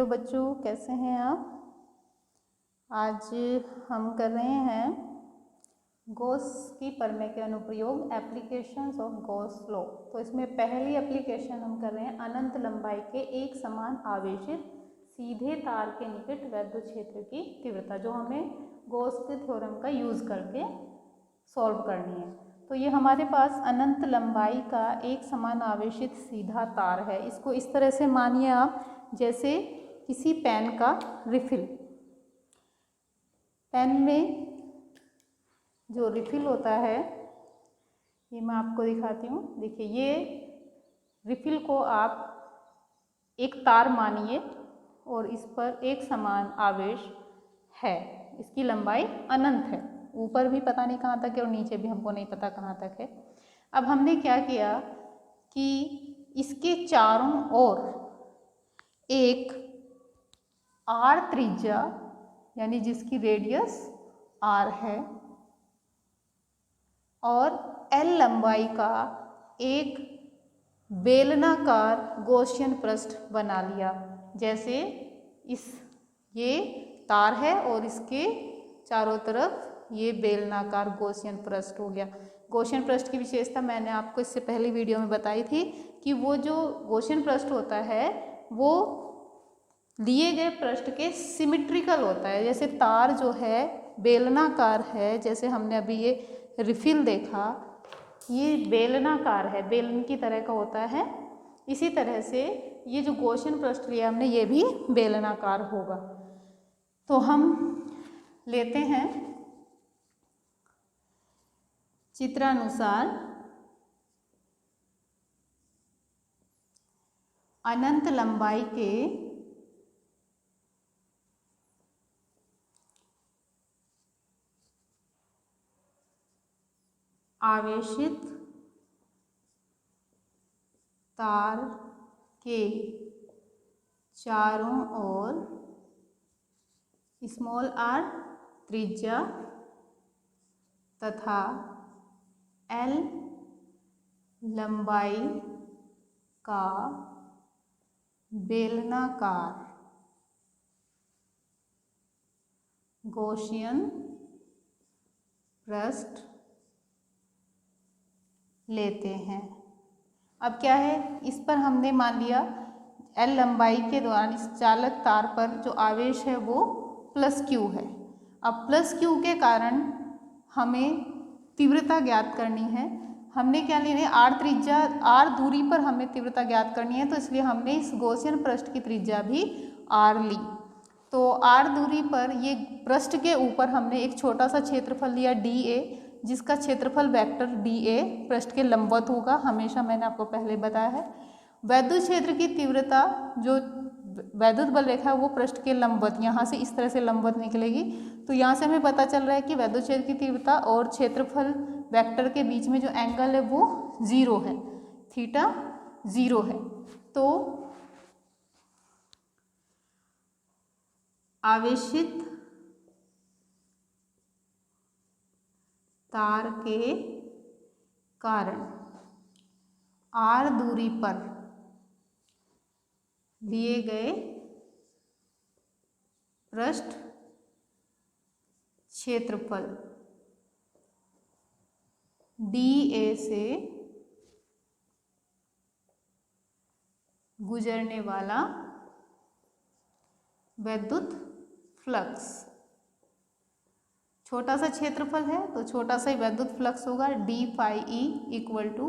Hello बच्चों, कैसे हैं आप। आज हम कर रहे हैं गॉस की प्रमेय के अनुप्रयोग एप्लीकेशंस ऑफ गॉस लॉ। तो इसमें पहली एप्लीकेशन हम कर रहे हैं अनंत लंबाई के एक समान आवेशित सीधे तार के निकट वैद्युत क्षेत्र की तीव्रता, जो हमें गॉस के थ्योरम का यूज़ करके सॉल्व करनी है। तो ये हमारे पास अनंत लंबाई का एक समान आवेशित सीधा तार है। इसको इस तरह से मानिए आप, जैसे किसी पेन का रिफिल, पेन में जो रिफिल होता है, ये मैं आपको दिखाती हूँ। देखिए, ये रिफिल को आप एक तार मानिए और इस पर एक समान आवेश है। इसकी लंबाई अनंत है, ऊपर भी पता नहीं कहाँ तक है और नीचे भी हमको नहीं पता कहाँ तक है। अब हमने क्या किया कि इसके चारों ओर एक आर त्रिज्या, यानी जिसकी रेडियस आर है, और एल लंबाई का एक बेलनाकार गॉसियन पृष्ठ बना लिया। जैसे ये तार है और इसके चारों तरफ ये बेलनाकार गॉसियन पृष्ठ हो गया। गॉसियन पृष्ठ की विशेषता मैंने आपको इससे पहली वीडियो में बताई थी कि वो जो गॉसियन पृष्ठ होता है वो दिए गए पृष्ठ के सिमिट्रिकल होता है। जैसे तार जो है बेलनाकार है, जैसे हमने अभी ये रिफिल देखा, ये बेलनाकार है, बेलन की तरह का होता है। इसी तरह से ये जो गॉसियन पृष्ठ लिया हमने, ये भी बेलनाकार होगा। तो हम लेते हैं चित्रानुसार अनंत लंबाई के आवेशित तार के चारों ओर स्मॉल आर त्रिज्या तथा एल लंबाई का बेलनाकार गॉसियन पृष्ठ लेते हैं। अब क्या है, इस पर हमने मान लिया एल लंबाई के दौरान इस चालक तार पर जो आवेश है वो प्लस क्यू है। अब प्लस क्यू के कारण हमें तीव्रता ज्ञात करनी है। हमने क्या लेना है, आर त्रिज्या, आर दूरी पर हमें तीव्रता ज्ञात करनी है, तो इसलिए हमने इस गॉसियन पृष्ठ की त्रिज्या भी आर ली। तो आर दूरी पर ये पृष्ठ के ऊपर हमने एक छोटा सा क्षेत्रफल लिया डी ए, जिसका क्षेत्रफल वेक्टर डी ए पृष्ठ के लंबवत होगा, हमेशा मैंने आपको पहले बताया है। वैद्युत क्षेत्र की तीव्रता, जो वैद्युत बल रेखा है वो पृष्ठ के लंबवत, यहाँ से इस तरह से लंबवत निकलेगी। तो यहाँ से हमें पता चल रहा है कि वैद्युत क्षेत्र की तीव्रता और क्षेत्रफल वेक्टर के बीच में जो एंगल है वो 0 है, थीटा 0 है। तो आवेशित तार के कारण आर दूरी पर दिए गए पृष्ठ क्षेत्रफल डी ए से गुजरने वाला वैद्युत फ्लक्स, छोटा सा क्षेत्रफल है तो छोटा सा ही वैद्युत फ्लक्स होगा, d phi E equal to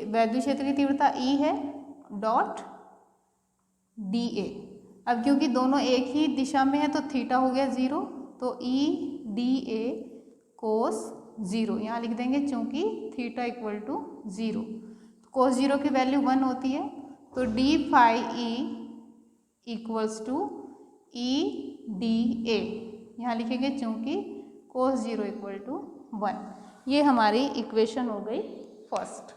वैद्युत क्षेत्र की तीव्रता ई है डॉट डी ए। अब क्योंकि दोनों एक ही दिशा में है तो थीटा हो गया 0, तो ई डी ए कोस 0 यहाँ लिख देंगे, चूंकि थीटा इक्वल टू 0, कोस 0 की वैल्यू 1 होती है। तो d phi E equals to E d A यहाँ लिखेंगे, चूंकि कोस 0 इक्वल टू 1। ये हमारी इक्वेशन हो गई फर्स्ट।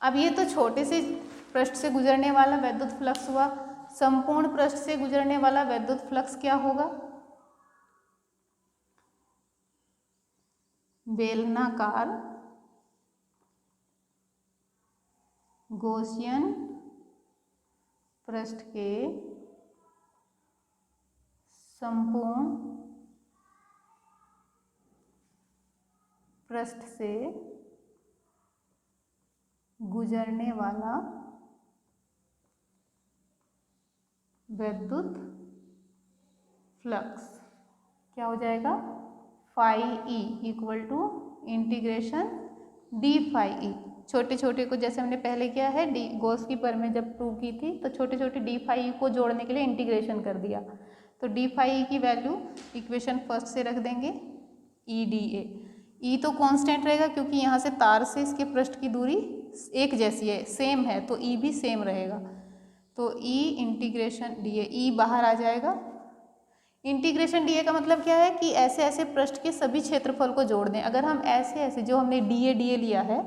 अब ये तो छोटे से पृष्ठ से गुजरने वाला वैद्युत फ्लक्स हुआ। संपूर्ण पृष्ठ से गुजरने वाला वैद्युत फ्लक्स क्या होगा, बेलनाकार गॉसियन पृष्ठ के संपूर्ण पृष्ठ से गुजरने वाला विद्युत फ्लक्स क्या हो जाएगा, phi E equal to integration d phi E. छोटे छोटे को जैसे हमने पहले किया है डी गॉस की पर में जब प्रूव की थी तो छोटे छोटे डी फाई ई को जोड़ने के लिए इंटीग्रेशन कर दिया। तो डी फाई ई की वैल्यू इक्वेशन फर्स्ट से रख देंगे ई डी ए। ई तो कांस्टेंट रहेगा क्योंकि यहाँ से तार से इसके पृष्ठ की दूरी एक जैसी है, सेम है, तो ई भी सेम रहेगा। तो ई इंटीग्रेशन डी ए, ई बाहर आ जाएगा। इंटीग्रेशन डी ए का मतलब क्या है कि ऐसे ऐसे पृष्ठ के सभी क्षेत्रफल को जोड़ दें। अगर हम ऐसे ऐसे जो हमने डी ए लिया है,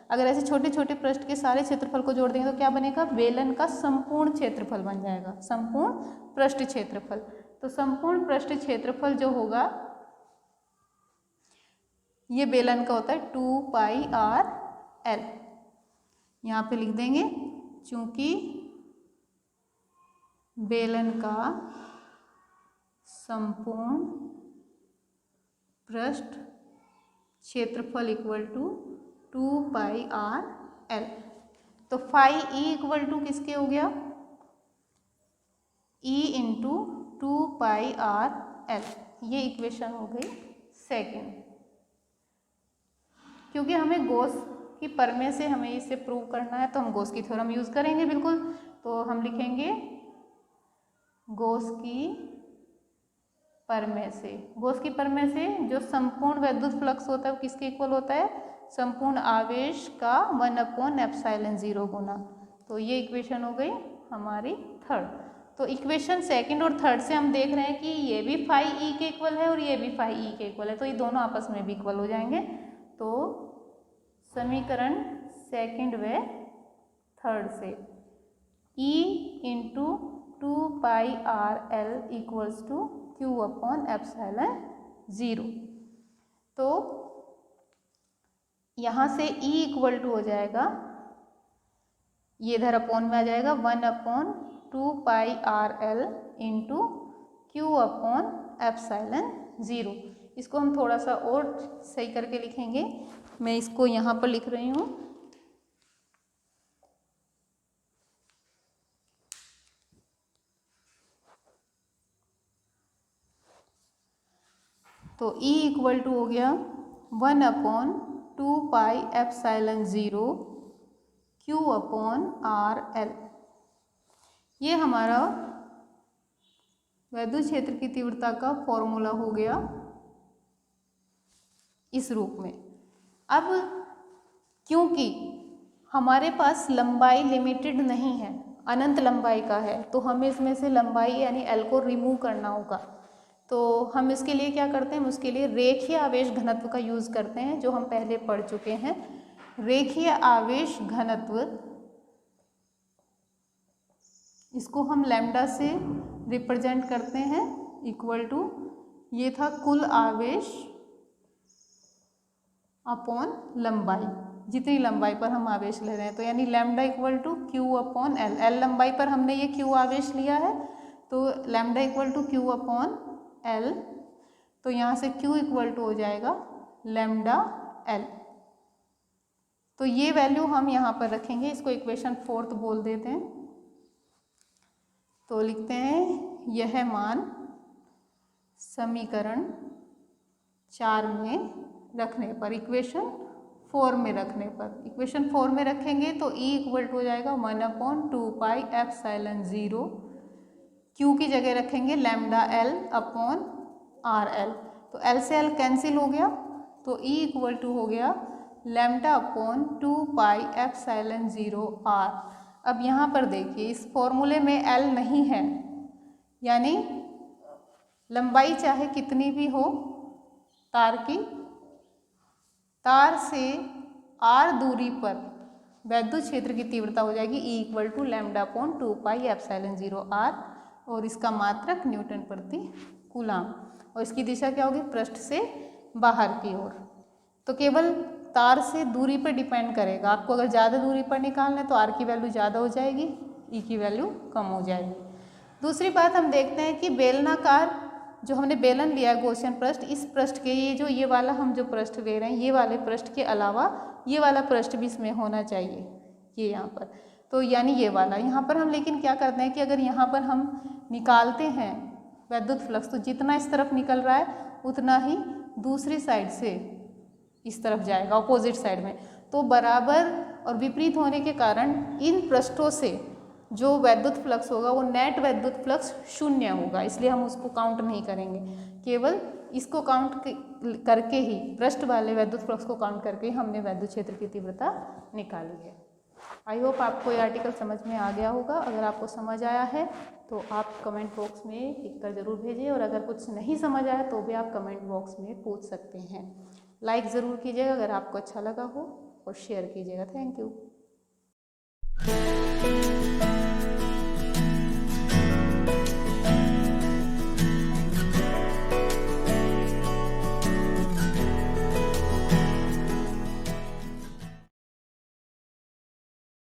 अगर ऐसे छोटे छोटे पृष्ठ के सारे क्षेत्रफल को जोड़ देंगे तो क्या बनेगा, बेलन का संपूर्ण क्षेत्रफल बन जाएगा, संपूर्ण पृष्ठ क्षेत्रफल। तो संपूर्ण पृष्ठ क्षेत्रफल जो होगा ये बेलन का होता है 2 पाई आर एल। यहाँ पे लिख देंगे चूंकि बेलन का संपूर्ण पृष्ठ क्षेत्रफल equal to 2 pi are l. तो फाई ई इक्वल टू किसके हो गया, E into 2 pi are l. ये इक्वेशन हो गई सेकेंड। क्योंकि हमें गॉस की परमेय से हमें इसे प्रूव करना है तो हम गॉस की थ्योरम यूज़ करेंगे बिल्कुल। तो हम लिखेंगे गॉस की परमेय से, गॉस की परमेय से जो संपूर्ण विद्युत फ्लक्स होता है वो किसके इक्वल होता है, संपूर्ण आवेश का 1/ε0 गुना। तो ये इक्वेशन हो गई हमारी थर्ड। तो इक्वेशन सेकंड और थर्ड से हम देख रहे हैं कि ये भी फाई ई के इक्वल है और ये भी फाई ई के इक्वल है, तो ये दोनों आपस में भी इक्वल हो जाएंगे। तो समीकरण सेकंड व थर्ड से E into 2 pi are l equals to Q upon epsilon 0। तो यहाँ से E इक्वल टू हो जाएगा, ये इधर अपॉन में आ जाएगा 1/2 pi are L into Q upon epsilon 0। इसको हम थोड़ा सा और सही करके लिखेंगे। मैं इसको यहाँ पर लिख रही हूँ, तो E इक्वल टू हो गया 1/2 पाई epsilon 0 Q upon r l. ये हमारा विद्युत क्षेत्र की तीव्रता का फॉर्मूला हो गया इस रूप में। अब क्योंकि हमारे पास लंबाई लिमिटेड नहीं है, अनंत लंबाई का है, तो हमें इसमें से लंबाई यानी एल को रिमूव करना होगा। तो हम इसके लिए क्या करते हैं, उसके लिए रेखीय आवेश घनत्व का यूज़ करते हैं, जो हम पहले पढ़ चुके हैं। रेखीय आवेश घनत्व, इसको हम लैम्डा से रिप्रेजेंट करते हैं इक्वल टू, ये था कुल आवेश अपॉन लंबाई, जितनी लंबाई पर हम आवेश ले रहे हैं। तो यानी lambda equal to Q upon l. L लंबाई पर हमने ये Q आवेश लिया है, तो lambda equal to Q upon l. तो यहाँ से Q इक्वल टू हो जाएगा लैम्डा एल। तो ये वैल्यू हम यहाँ पर रखेंगे, इसको इक्वेशन फोर्थ बोल देते हैं। तो लिखते हैं यह मान समीकरण 4 में रखने पर, इक्वेशन 4 में रखने पर, इक्वेशन 4 में रखेंगे तो E इक्वल टू हो जाएगा 1/2 पाई एप्सिलॉन 0, Q की जगह रखेंगे lambda l upon r l. तो एल से एल कैंसिल हो गया, तो E इक्वल टू हो गया lambda upon 2 pi epsilon 0 r. अब यहाँ पर देखिए इस फॉर्मूले में एल नहीं है, यानी लंबाई चाहे कितनी भी हो तार की, तार से आर दूरी पर विद्युत क्षेत्र की तीव्रता हो जाएगी E equal to lambda upon 2 pi epsilon 0 r, और इसका मात्रक न्यूटन प्रति कूलाम, और इसकी दिशा क्या होगी, पृष्ठ से बाहर की ओर। तो केवल तार से दूरी पर डिपेंड करेगा। आपको अगर ज़्यादा दूरी पर निकालना है तो आर की वैल्यू ज़्यादा हो जाएगी, ई की वैल्यू कम हो जाएगी। दूसरी बात हम देखते हैं कि बेलनाकार जो हमने बेलन लिया है गॉसियन पृष्ठ, इस पृष्ठ के ये वाला हम जो पृष्ठ ले रहे हैं, ये वाले पृष्ठ के अलावा ये वाला पृष्ठ भी इसमें होना चाहिए, ये यहाँ पर, तो यानी ये वाला। यहाँ पर हम लेकिन क्या करते हैं कि अगर यहाँ पर हम निकालते हैं वैद्युत फ्लक्स, तो जितना इस तरफ निकल रहा है उतना ही दूसरी साइड से इस तरफ जाएगा, ऑपोजिट साइड में। तो बराबर और विपरीत होने के कारण इन पृष्ठों से जो वैद्युत फ्लक्स होगा वो नेट वैद्युत फ्लक्स 0 होगा, इसलिए हम उसको काउंट नहीं करेंगे। केवल इसको काउंट करके ही, पृष्ठ वाले वैद्युत फ्लक्स को काउंट करके ही हमने वैद्युत क्षेत्र की तीव्रता निकाली है। आई होप आपको ये आर्टिकल समझ में आ गया होगा। अगर आपको समझ आया है तो आप कमेंट बॉक्स में लिख कर ज़रूर भेजिए, और अगर कुछ नहीं समझ आया तो भी आप कमेंट बॉक्स में पूछ सकते हैं। लाइक ज़रूर कीजिएगा अगर आपको अच्छा लगा हो, और शेयर कीजिएगा। Thank you.